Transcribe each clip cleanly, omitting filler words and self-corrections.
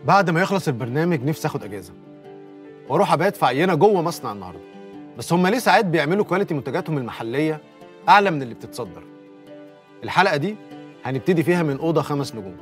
بعد ما يخلص البرنامج نفسي اخد اجازه واروح ابات في عينه جوه مصنع النهارده. بس هم ليه ساعات بيعملوا كواليتي منتجاتهم المحليه اعلى من اللي بتتصدر؟ الحلقه دي هنبتدي فيها من اوضه 5 نجوم.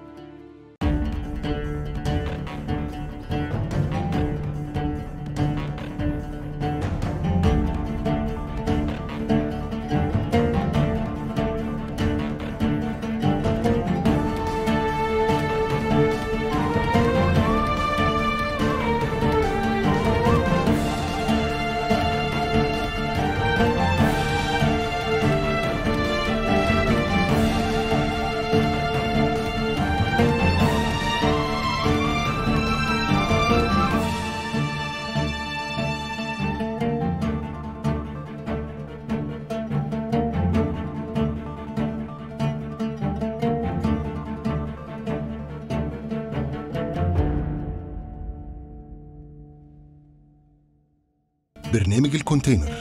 برنامج الكونتينر،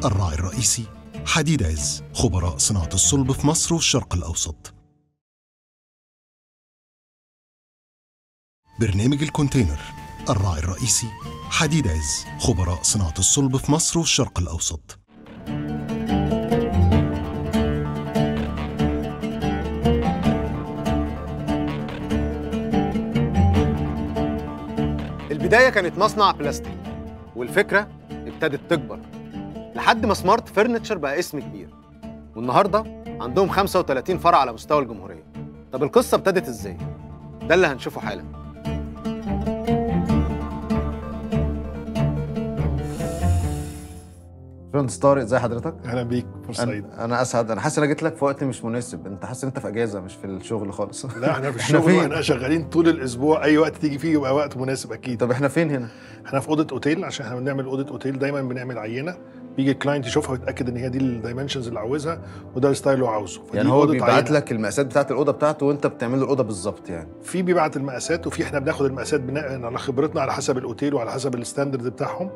الراعي الرئيسي حديد عز، خبراء صناعة الصلب في مصر والشرق الأوسط. برنامج الكونتينر، الراعي الرئيسي حديد عز، خبراء صناعة الصلب في مصر والشرق الأوسط. البدايه كانت مصنع بلاستيك، والفكره ابتدت تكبر لحد ما سمارت فرنتشر بقى اسم كبير، والنهارده عندهم 35 فرع على مستوى الجمهوريه. طب القصه ابتدت ازاي؟ ده اللي هنشوفه حالا. باشمهندس طارق، ازي حضرتك؟ اهلا بيك، فرصه سعيده. انا اسعد. انا حاسس ان انا جيت لك في وقت مش مناسب. انت حاسس ان انت في اجازه مش في الشغل خالص. لا احنا في الشغل واحنا شغالين طول الاسبوع، اي وقت تيجي فيه يبقى وقت مناسب اكيد. طب احنا فين هنا؟ احنا في اوضه اوتيل، عشان احنا بنعمل اوضه اوتيل دايما بنعمل عينه، بيجي الكلاينت يشوفها ويتاكد ان هي دي الدايمنشنز اللي عاوزها وده الستايل اللي هو عاوزه. يعني هو بيبعت لك المقاسات بتاعت الاوضه بتاعته وانت بتعمل له الاوضه بالظبط؟ يعني في بيبعت المقاسات، وفي احنا بناخد المقاسات بناء على خبرتنا على حسب الاوتيل وعلى حسب الستاندرد بتاعهم،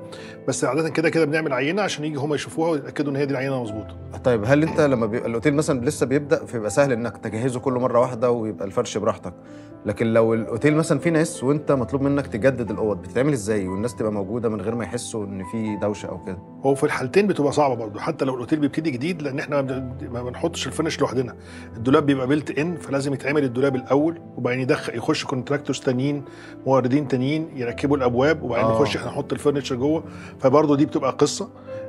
بس عاده كده بنعمل عينه عشان يجي هم يشوفوها ويتاكدوا ان هي دي العينه مظبوطه. طيب هل انت لما بيبقى الاوتيل مثلا لسه بيبدا فيبقى سهل انك تجهزه كل مره واحده ويبقى الفرش براحتك، لكن لو الاوتيل مثلا فيه ناس وانت مطلوب منك تجدد الاوض بتتعمل ازاي والناس تبقى موجوده من غير ما يحسوا ان في دوشه او كده؟ هو في الحالتين بتبقى صعبه برضه، حتى لو الاوتيل بيبتدي جديد، لان احنا ما بنحطش الفينش لوحدنا. الدولاب بيبقى بيلت ان، فلازم يتعمل الدولاب الاول وبعدين يخش كونتراكتورز تانيين، موردين تانيين يركبوا الابواب وبعدين نخش احنا نحط الفرنتشر جوه، فبرضه دي بتبقى قصه.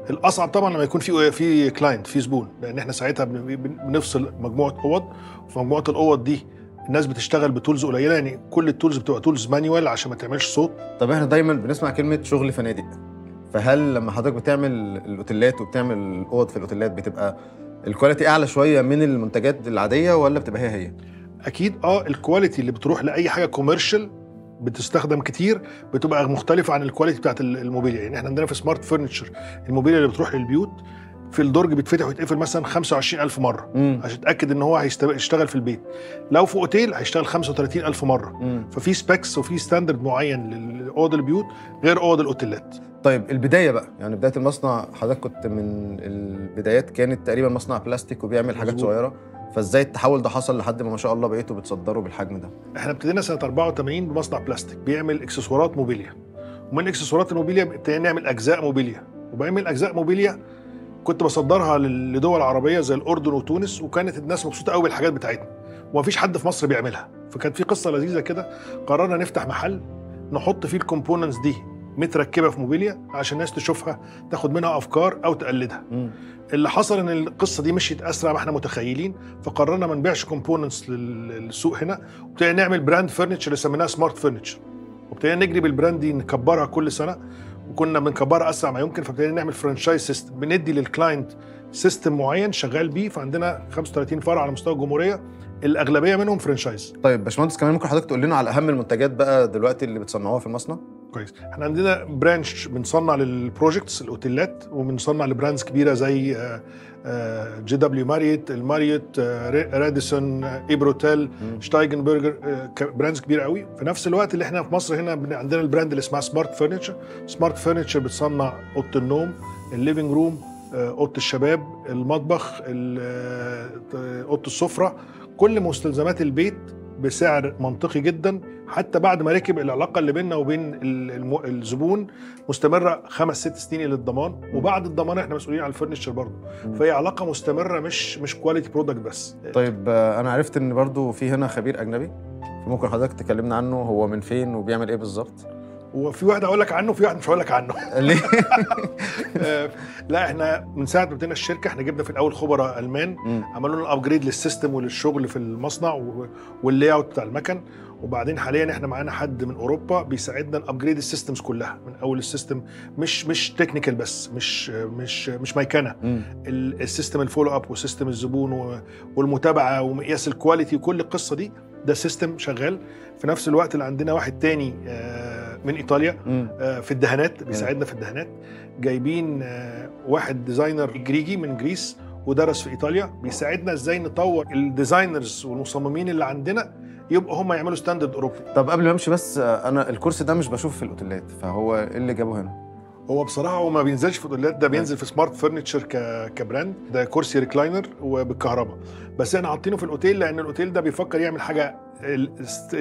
الاصعب طبعا لما يكون في كلاينت، في زبون، لان احنا ساعتها بنفصل مجموعه اوض، وفي مجموعه الاوض دي الناس بتشتغل بتولز قليله، يعني كل التولز بتبقى تولز مانيوال عشان ما تعملش صوت. طب احنا دايما بنسمع كلمه شغل فنادق، فهل لما حضرتك بتعمل الاوتيلات وبتعمل الاوض في الاوتيلات بتبقى الكواليتي اعلى شويه من المنتجات العاديه ولا بتبقى هي؟ اكيد الكواليتي اللي بتروح لاي حاجه كوميرشال بتستخدم كتير بتبقى مختلفه عن الكواليتي بتاعت الموبيليا. يعني احنا عندنا في سمارت فرنتشر الموبيليا اللي بتروح للبيوت في الدرج بيتفتح ويتقفل مثلا 25,000 مره عشان تتاكد ان هو هيشتغل في البيت. لو في اوتيل هيشتغل 35,000 مره. ففي سبيكس وفي ستاندرد معين لاوض البيوت غير اوض الاوتيلات. طيب البدايه بقى، يعني بدايه المصنع حضرتك كنت من البدايات كانت تقريبا مصنع بلاستيك وبيعمل حاجات صغيره، فازاي التحول ده حصل لحد ما شاء الله بقيتوا بتصدروا بالحجم ده؟ احنا ابتدينا سنه 84 بمصنع بلاستيك بيعمل اكسسوارات موبيليا، ومن اكسسوارات الموبيليا ابتدينا نعمل اجزاء موبيليا، وبعمل اجزاء موبيليا كنت بصدرها لدول عربيه زي الاردن وتونس، وكانت الناس مبسوطه قوي بالحاجات بتاعتنا ومفيش حد في مصر بيعملها. فكانت في قصه لذيذه كده، قررنا نفتح محل نحط فيه الكومبوننتس دي متركبه في موبيليا عشان الناس تشوفها تاخد منها افكار او تقلدها. اللي حصل ان القصه دي مشيت اسرع ما احنا متخيلين، فقررنا ما نبيعش كومبوننتس للسوق هنا، وابتدينا نعمل براند فرنتشر اللي سميناها سمارت فرنتشر، وابتدينا نجري بالبراند دي نكبرها كل سنه، وكنا بنكبرها اسرع ما يمكن. فابتدينا نعمل فرانشايز سيستم، بندي للكلاينت سيستم معين شغال بيه، فعندنا 35 فرع على مستوى الجمهوريه، الاغلبيه منهم فرانشايز. طيب باشمهندس، كمان ممكن حضرتك تقول لنا على اهم المنتجات بقى دلوقتي اللي بتصنعوها في المصنع؟ كويس. احنا عندنا برانش بنصنع للبروجكتس الاوتيلات، وبنصنع لبراندز كبيره زي جي دبليو ماريوت، الماريوت، راديسون، ايبروتيل، شتايجنبرجر، براندز كبيره قوي. في نفس الوقت اللي احنا في مصر هنا عندنا البراند اللي اسمها سمارت فرنتشر. سمارت فرنتشر بتصنع اوضه النوم، الليفنج روم، اوضه الشباب، المطبخ، اوضه السفره، كل مستلزمات البيت بسعر منطقي جدا. حتى بعد ما ركب، العلاقه اللي بيننا وبين الزبون مستمره 5-6 سنين للضمان، وبعد الضمان احنا مسؤولين عن الفرنتشر برضه. فهي علاقه مستمره، مش كواليتي برودكت بس. طيب انا عرفت ان برضو في هنا خبير اجنبي، فممكن حضرتك تكلمنا عنه، هو من فين وبيعمل ايه بالظبط؟ وفي واحد اقول لك عنه، وفي واحد مش هقول لك عنه. ليه؟ لا، احنا من ساعه ما بدينا الشركه احنا جبنا في الاول خبراء المان عملوا لنا ابجريد للسيستم وللشغل في المصنع واللاي اوت بتاع المكن. وبعدين حاليا احنا معانا حد من اوروبا بيساعدنا نابجريد السيستمز كلها من اول السيستم، مش تكنيكال بس، مش ميكنه. السيستم الفولو اب وسيستم الزبون والمتابعه ومقياس الكواليتي وكل القصه دي، ده سيستم شغال. في نفس الوقت اللي عندنا واحد تاني من ايطاليا في الدهانات، بيساعدنا في الدهانات. جايبين واحد ديزاينر جريجي من جريس ودرس في ايطاليا، بيساعدنا ازاي نطور الديزاينرز والمصممين اللي عندنا يبقوا هم يعملوا ستاندرد اوروبي. طب قبل ما امشي بس، انا الكرسي ده مش بشوفه في الاوتيلات، فهو ايه اللي جابه هنا؟ هو بصراحه هو ما بينزلش في الاوتيلات، ده بينزل في سمارت فرنتشر كبراند. ده كرسي ريكلاينر وبالكهرباء، بس احنا حاطينه في الاوتيل لان الاوتيل ده بيفكر يعمل حاجه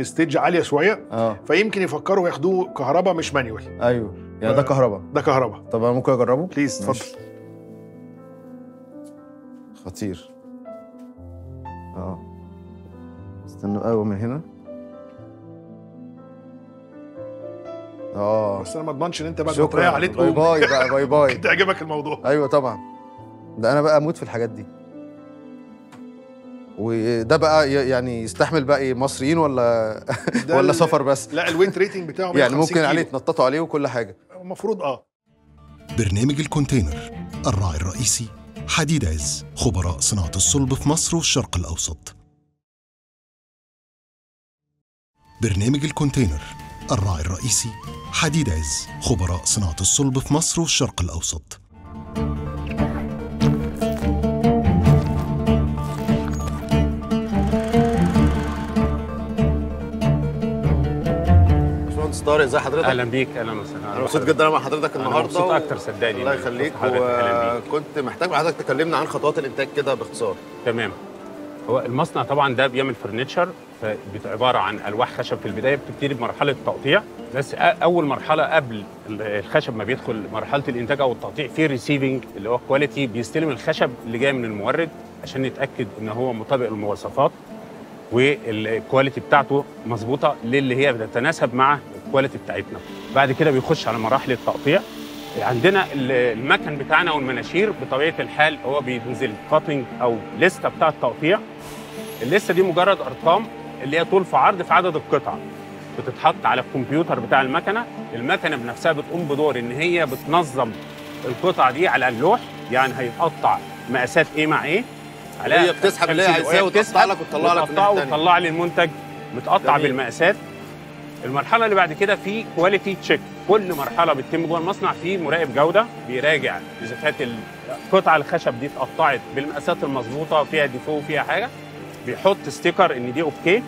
ستيج عاليه شويه. فيمكن يفكروا ياخدوه كهرباء مش مانيوال. ايوه يعني ده كهرباء. ده كهرباء. طب انا ممكن اجربه؟ بليز اتفضل. خطير. استنوا قوي من هنا. بس انا ما اضمنش ان انت بعد ما تريح عليه تقوم. باي باي بقى، باي باي. تعجبك الموضوع. ايوه طبعا، ده انا بقى اموت في الحاجات دي. وده بقى يعني يستحمل بقى مصريين ولا ولا سفر بس؟ لا، الويت ريتنج بتاعه يعني ممكن عليه يتنططوا عليه وكل حاجه المفروض. برنامج الكونتينر، الراعي الرئيسي حديد عز، خبراء صناعة الصلب في مصر والشرق الأوسط. برنامج الكونتينر، الراعي الرئيسي حديد عز، خبراء صناعة الصلب في مصر والشرق الأوسط. باشمهندس طارق، ازي حضرتك؟ اهلا بيك. اهلا وسهلا. انا مبسوط جدا مع حضرتك النهارده. مبسوط اكتر صدقني. الله يخليك. وكنت محتاج حضرتك تكلمنا عن خطوات الانتاج كده باختصار. تمام. هو المصنع طبعا ده بيعمل فرنتشر، عباره عن الواح خشب. في البدايه بتبتدي بمرحله تقطيع، بس اول مرحله قبل الخشب ما بيدخل مرحله الانتاج او التقطيع في ريسيفنج اللي هو كواليتي، بيستلم الخشب اللي جاي من المورد عشان نتاكد ان هو مطابق للمواصفات والكواليتي بتاعته مظبوطه للي هي بتتناسب مع الكواليتي بتاعتنا. بعد كده بيخش على مراحل التقطيع. عندنا المكن بتاعنا والمناشير بطبيعه الحال هو بينزل كاتنج او لسته بتاعه التقطيع. اللسته دي مجرد ارقام اللي هي طول في عرض في عدد القطع، بتتحط على الكمبيوتر بتاع المكنه. المكنه بنفسها بتقوم بدور ان هي بتنظم القطع دي على اللوح، يعني هيتقطع مقاسات ايه مع ايه. هي بتسحب اللي هي عايزاه وتقطع لك وتطلع لك وتطلع لي المنتج متقطع بالمقاسات. المرحله اللي بعد كده في كواليتي تشيك. كل مرحله بتتم جوه المصنع في مراقب جوده بيراجع اذا كانت القطعه الخشب دي اتقطعت بالمقاسات المظبوطه، فيها ديفو فيها حاجه، بيحط ستيكر ان دي اوكي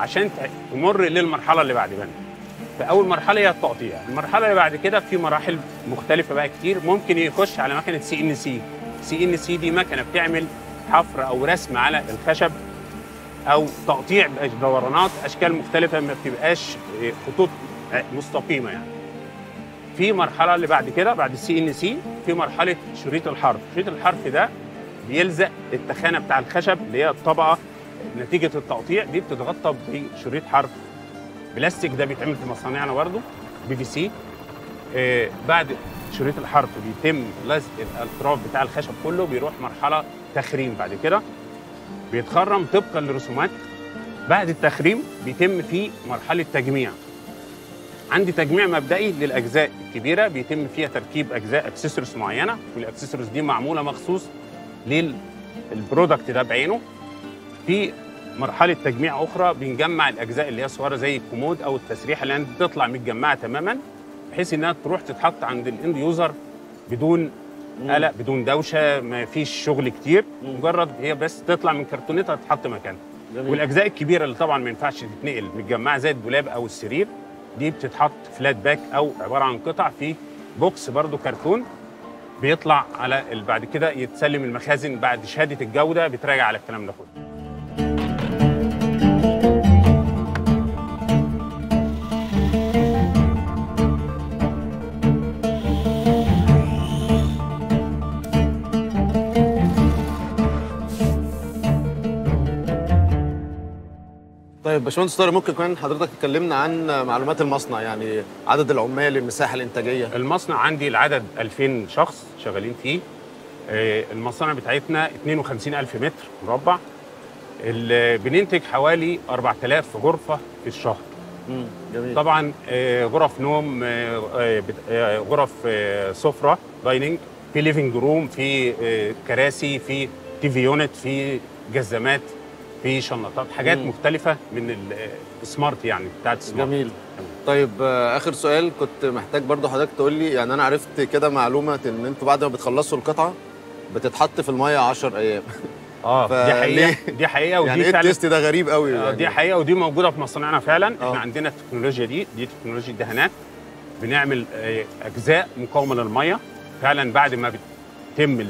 عشان تمر للمرحله اللي بعد منها. فاول مرحله هي التقطيع. المرحله اللي بعد كده في مراحل مختلفه بقى كتير. ممكن يخش على مكنه CNC دي مكنه بتعمل حفر او رسم على الخشب او تقطيع دورانات اشكال مختلفه، ما بتبقاش خطوط مستقيمه يعني. في مرحله اللي بعد كده بعد CNC في مرحله شريط الحرف. شريط الحرف ده بيلزق التخانه بتاع الخشب اللي هي الطبقه نتيجه التقطيع دي، بتتغطى بشريط حرف بلاستيك. ده بيتعمل في مصانعنا برضه PVC. بعد شريط الحرف بيتم لزق الاطراف بتاع الخشب كله، بيروح مرحله تخريم. بعد كده بيتخرم طبقا للرسومات. بعد التخريم بيتم في مرحله تجميع. عندي تجميع مبدئي للاجزاء الكبيره، بيتم فيها تركيب اجزاء اكسسوارز معينه، والاكسسوارز دي معموله مخصوص للبرودكت ده بعينه. في مرحله تجميع اخرى بنجمع الاجزاء اللي هي صغيره زي الكومود او التسريحه اللي انت تطلع متجمعه تماما، بحيث انها تروح تتحط عند الاند يوزر بدون قلق، بدون دوشه، ما فيش شغل كتير، مجرد هي بس تطلع من كرتونتها تتحط مكانها. والاجزاء الكبيره اللي طبعا ما ينفعش تتنقل متجمعه زي الدولاب او السرير، دي بتتحط فلات باك او عباره عن قطع في بوكس برضو كرتون، بيطلع على بعد كده يتسلم المخازن بعد شهاده الجوده بتراجع على الكلام ده كله. طيب باشمهندس طارق، ممكن كمان حضرتك تكلمنا عن معلومات المصنع، يعني عدد العمال، المساحه الانتاجيه؟ المصنع عندي العدد 2000 شخص شغالين فيه. المصانع بتاعتنا 52,000 متر مربع. بننتج حوالي 4000 غرفة في الشهر. جميل. طبعا غرف نوم، غرف سفرة دايننج، في ليفنج روم، في كراسي، في تي في يونت، في جزامات، في شنطات، حاجات مختلفة من السمارت يعني بتاعت السمارت. جميل. طيب آخر سؤال كنت محتاج برضو حضرتك تقول لي، يعني أنا عرفت كده معلومة إن أنتوا بعد ما بتخلصوا القطعة بتتحط في المية 10 أيام. دي حقيقة، دي حقيقة، ودي يعني فعلا التيست ده غريب قوي يعني. دي حقيقة ودي موجودة في مصانعنا فعلا. احنا عندنا التكنولوجيا دي تكنولوجيا دهانات، بنعمل أجزاء مقاومة للمية فعلا. بعد ما بتتم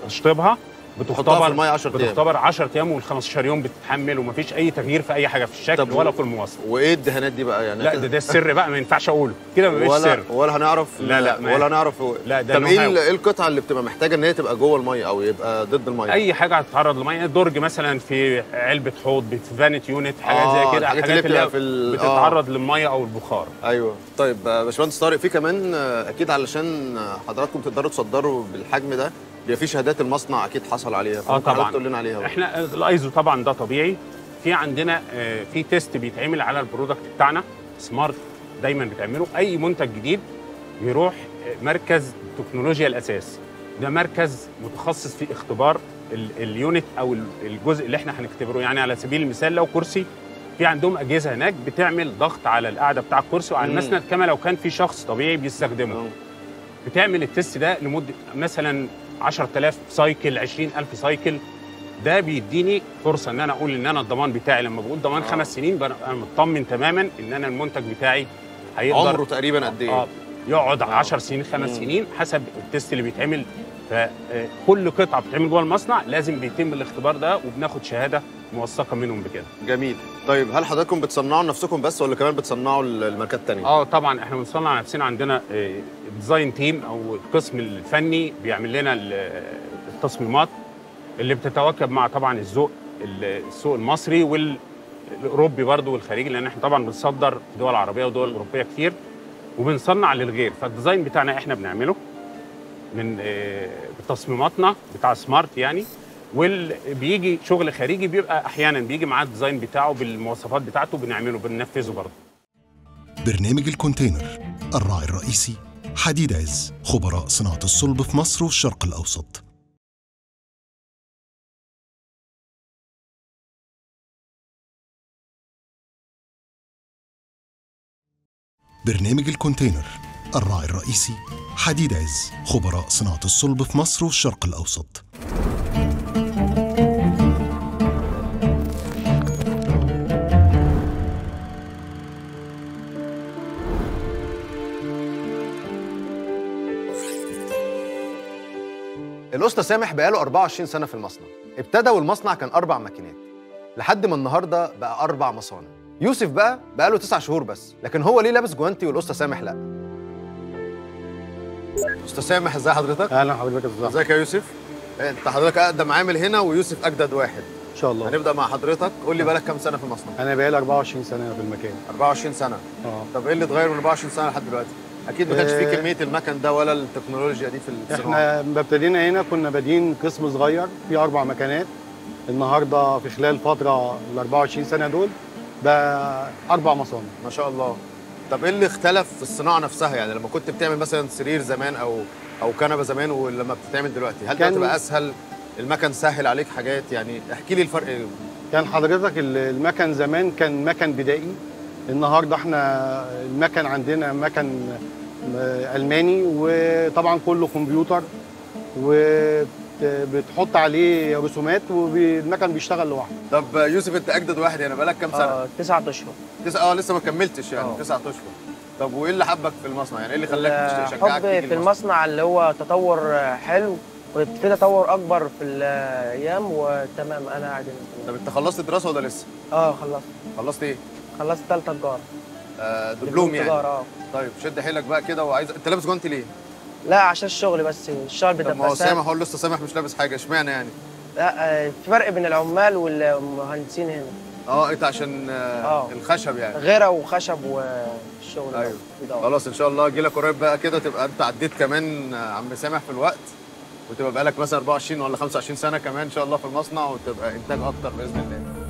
تشطيبها بتختبر في المية 10 أيام. بتختبر 10 ايام وال15 يوم بتتحمل، ومفيش اي تغيير في اي حاجه في الشكل ولا في المواصفه. وايه الدهانات دي بقى يعني؟ لا ده السر بقى، ما ينفعش اقوله كده، ما بقاش سر ولا هنعرف. لا ولا هنعرف. لا ده طب ايه القطعه اللي بتبقى محتاجه ان هي تبقى جوه الميه او يبقى ضد الميه؟ اي حاجه هتتعرض للميه، درج مثلا في علبه حوض، في فانت يونت، حاجات زي كده، حاجات اللي بتتعرض للميه او البخار. ايوه. طيب باشمهندس طارق، في كمان اكيد علشان حضراتكم تقدروا تصدروا بالحجم ده بيبقى في شهادات المصنع اكيد حصل عليها، طبعا تقول لنا عليها. احنا الايزو طبعا ده طبيعي. في عندنا في تيست بيتعمل على البرودكت بتاعنا سمارت، دايما بتعمله اي منتج جديد بيروح مركز التكنولوجيا الاساس. ده مركز متخصص في اختبار اليونت او الجزء اللي احنا هنختبره. يعني على سبيل المثال لو كرسي، في عندهم اجهزه هناك بتعمل ضغط على القاعده بتاع الكرسي وعلى المسند كما لو كان في شخص طبيعي بيستخدمه. بتعمل التيست ده لمده مثلا 10,000 سايكل، 20,000 سايكل. ده بيديني فرصه ان انا اقول ان انا الضمان بتاعي، لما بقول ضمان 5 سنين انا مطمن تماما ان انا المنتج بتاعي هيقدر عمره تقريبا قد ايه؟ يقعد 10 سنين 5 سنين حسب التيست اللي بيتعمل. فكل قطعه بتتعمل جوه المصنع لازم بيتم الاختبار ده، وبناخد شهاده موثقه منهم بكده. جميل. طيب هل حضراتكم بتصنعوا لنفسكم بس ولا كمان بتصنعوا الماركات الثانيه؟ طبعا احنا بنصنع نفسنا. عندنا ديزاين تيم او القسم الفني بيعمل لنا التصميمات اللي بتتواكب مع طبعا السوق المصري والاوروبي برضه والخارجي، لان احنا طبعا بنصدر دول عربيه ودول اوروبيه كتير، وبنصنع للغير. فالديزاين بتاعنا احنا بنعمله من بتصميماتنا بتاع سمارت يعني. واللي بيجي شغل خارجي بيبقى احيانا بيجي معاه الديزاين بتاعه بالمواصفات بتاعته، بنعمله بننفذه برضه. برنامج الكونتينر، الراعي الرئيسي حديد عز، خبراء صناعة الصلب في مصر والشرق الأوسط. برنامج الكونتينر، الراعي الرئيسي حديد عز، خبراء صناعة الصلب في مصر والشرق الأوسط. الأسطى سامح بقاله 24 سنة في المصنع. ابتدى والمصنع كان 4 ماكينات لحد ما النهارده بقى 4 مصانع. يوسف بقى له 9 شهور بس، لكن هو ليه لابس جوانتي والأسطى سامح لا؟ أسطى سامح ازي حضرتك؟ اهلا حضرتك. ازيك يا يوسف؟ انت حضرتك اقدم عامل هنا ويوسف اجدد واحد ان شاء الله. هنبدا مع حضرتك. قول لي بقالك كام سنه في المصنع؟ انا بقالي 24 سنه في المكان. 24 سنه. طب ايه اللي اتغير من 24 سنه لحد دلوقتي؟ اكيد ما كانش فيه كميه المكن ده ولا التكنولوجيا دي في الصناعه. احنا لما ابتدينا هنا كنا بادئين قسم صغير فيه 4 مكانات. النهارده في خلال فتره ال 24 سنه دول بقى 4 مصانع. ما شاء الله. طب ايه اللي اختلف في الصناعه نفسها؟ يعني لما كنت بتعمل مثلا سرير زمان او كنبه زمان ولما بتتعمل دلوقتي، هل دلوقتي بقى اسهل؟ المكن سهل عليك حاجات؟ يعني احكي لي الفرق ايه. كان حضرتك المكن زمان كان مكن بدائي. النهارده احنا المكن عندنا مكن الماني، وطبعا كله كمبيوتر وبتحط عليه رسومات والمكن بيشتغل لوحده. طب يوسف انت اجدد واحد، يعني بقالك كام سنه؟ 9 اشهر. لسه ما كملتش يعني. 9 اشهر. طب وايه اللي حبك في المصنع؟ يعني ايه اللي خلاك تشجعك حب تيجي في المصنع اللي هو تطور حلو، وفي تطور اكبر في الايام، وتمام انا قاعد هنا. طب انت خلصت دراسه ولا لسه؟ خلصت ايه؟ خلصت ثالثه تجاره. دبلوم يعني؟ تجاره. طيب شد حيلك بقى كده. وعايز انت لابس جوانتي ليه؟ لا عشان الشغل بس، الشغل بتبقى طب ما هو سامح، هو لسه سامح مش لابس حاجه، اشمعنى يعني؟ لا في فرق بين العمال والمهندسين هنا. انت عشان الخشب يعني؟ غيره وخشب والشغل. ايوه خلاص ان شاء الله اجي لك قريب بقى كده، تبقى انت عديت كمان عم سامح في الوقت، وتبقى بقالك مثلا 24 ولا 25 سنه كمان ان شاء الله في المصنع، وتبقى انتاج اكتر باذن الله.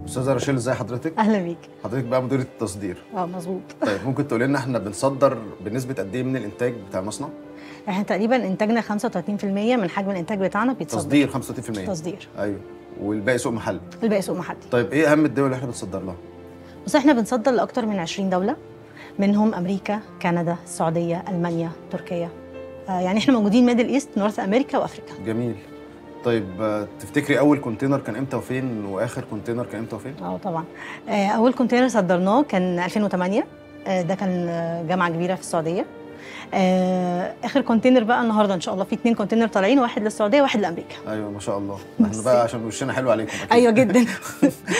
استاذه رشيل ازي حضرتك؟ اهلا بيك. حضرتك بقى مديره التصدير. مظبوط. طيب ممكن تقولي لنا احنا بنصدر بنسبه قد ايه من الانتاج بتاع المصنع؟ احنا تقريبا انتاجنا 35% من حجم الانتاج بتاعنا بيتصدر. تصدير 35%؟ تصدير. ايوه. والباقي سوق محلي؟ الباقي سوق محلي. طيب ايه اهم الدول اللي احنا بنصدر لها؟ بس احنا بنصدر لاكثر من 20 دوله، منهم امريكا، كندا، السعوديه، المانيا، تركيا. يعني احنا موجودين ميدل ايست، نورث امريكا وافريكا. جميل. طيب تفتكري اول كونتينر كان امتى وفين، واخر كونتينر كان امتى وفين؟ طبعا. اول كونتينر صدرناه كان 2008. ده كان جامعه كبيره في السعوديه. اخر كونتينر بقى النهارده ان شاء الله في 2 كونتينر طالعين، واحد للسعوديه وواحد لامريكا. ايوه ما شاء الله. احنا بقى عشان وشنا حلو عليكم أكيد. ايوه جدا.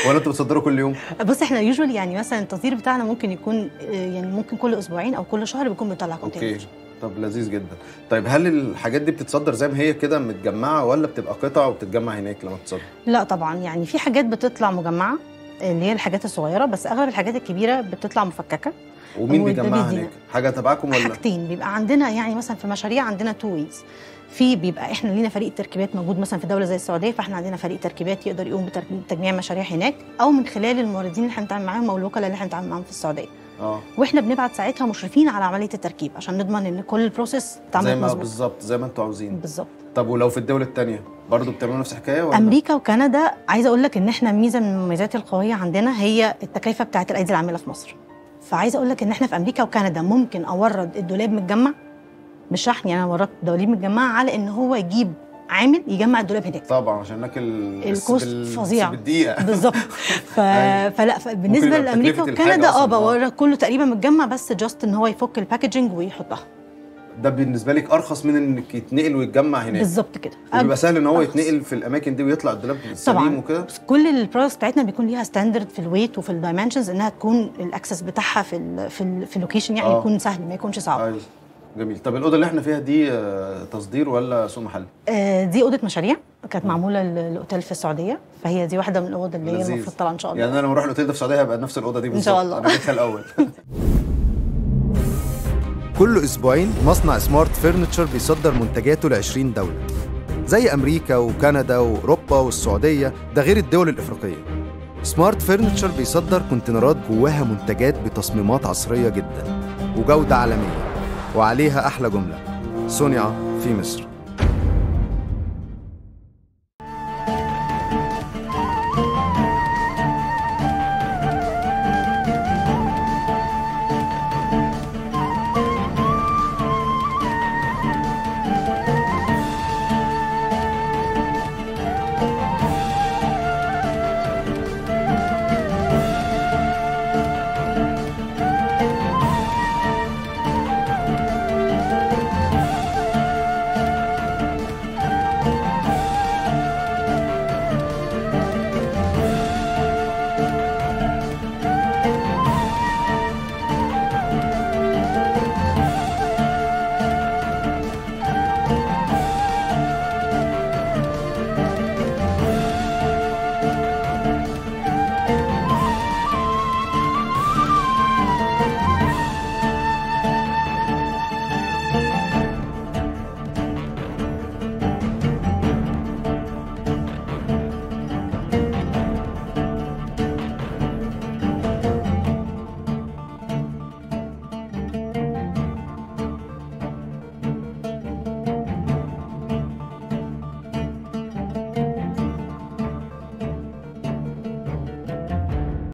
ولا انتوا بتصدروا كل يوم؟ بص احنا يوجوالي يعني مثلا التصدير بتاعنا ممكن يكون يعني ممكن كل اسبوعين او كل شهر بيكون بيطلع كونتينر. اوكي. طب لذيذ جدا. طيب هل الحاجات دي بتتصدر زي ما هي كده متجمعه، ولا بتبقى قطع وبتتجمع هناك لما بتتصدر؟ لا طبعا، يعني في حاجات بتطلع مجمعه اللي هي الحاجات الصغيره، بس اغلب الحاجات الكبيره بتطلع مفككه. ومين بيجمعها هناك؟ حاجه تبعكم ولا؟ حاجتين. بيبقى عندنا يعني مثلا في مشاريع عندنا 2 ويز. في بيبقى احنا لينا فريق تركيبات موجود مثلا في دوله زي السعوديه، فاحنا عندنا فريق تركيبات يقدر يقوم بتجميع مشاريع هناك، او من خلال الموردين اللي احنا بنتعامل معاهم او الوكلاء اللي احنا بنتعامل معاهم في السعوديه. واحنا بنبعت ساعتها مشرفين على عمليه التركيب عشان نضمن ان كل البروسيس اتعملت مظبوط. بالظبط زي ما انتوا عاوزين. بالظبط. طب ولو في الدول الثانيه برضه بتعملوا نفس الحكايه ولا؟ امريكا وكندا، عايزه اقول لك ان احنا ميزه من المميزات القويه عندنا هي التكلفه بتاعه الايدي العامله في مصر. فعايزه اقول لك ان احنا في امريكا وكندا ممكن اورد الدولاب متجمع بالشحن، يعني انا وردت دولاب متجمعه على ان هو يجيب عامل يجمع الدولاب هناك. طبعا عشان هناك الكوست فظيع بالدقيقه. بالظبط. فلا بالنسبه لامريكا وكندا بورد كله تقريبا متجمع، بس جاست ان هو يفك الباكجينج ويحطها. ده بالنسبه لك ارخص من انك يتنقل ويتجمع هناك؟ بالظبط كده. بيبقى سهل ان هو يتنقل في الاماكن دي ويطلع الدولاب سليم وكده. كل البرودكتس بتاعتنا بيكون ليها ستاندرد في الويت وفي الدايمنشنز، انها تكون الاكسس بتاعها في اللوكيشن يعني يكون سهل ما يكونش صعب. ايوه جميل. طب الاوضه اللي احنا فيها دي تصدير ولا سوق محلي؟ دي اوضه مشاريع كانت معموله للاوتيل في السعوديه، فهي دي واحده من الاوض اللي هي المفروض طالعه ان شاء الله. يعني انا لما اروح الاوتيل ده في السعوديه هبقى نفس الاوضه دي بالظبط. ان شاء الله. انا جبتها الاول. كل اسبوعين مصنع سمارت فرنتشر بيصدر منتجاته ل 20 دوله زي امريكا وكندا واوروبا والسعوديه، ده غير الدول الافريقيه. سمارت فرنتشر بيصدر كونتينرات جواها منتجات بتصميمات عصريه جدا وجوده عالميه، وعليها احلى جمله: صنع في مصر.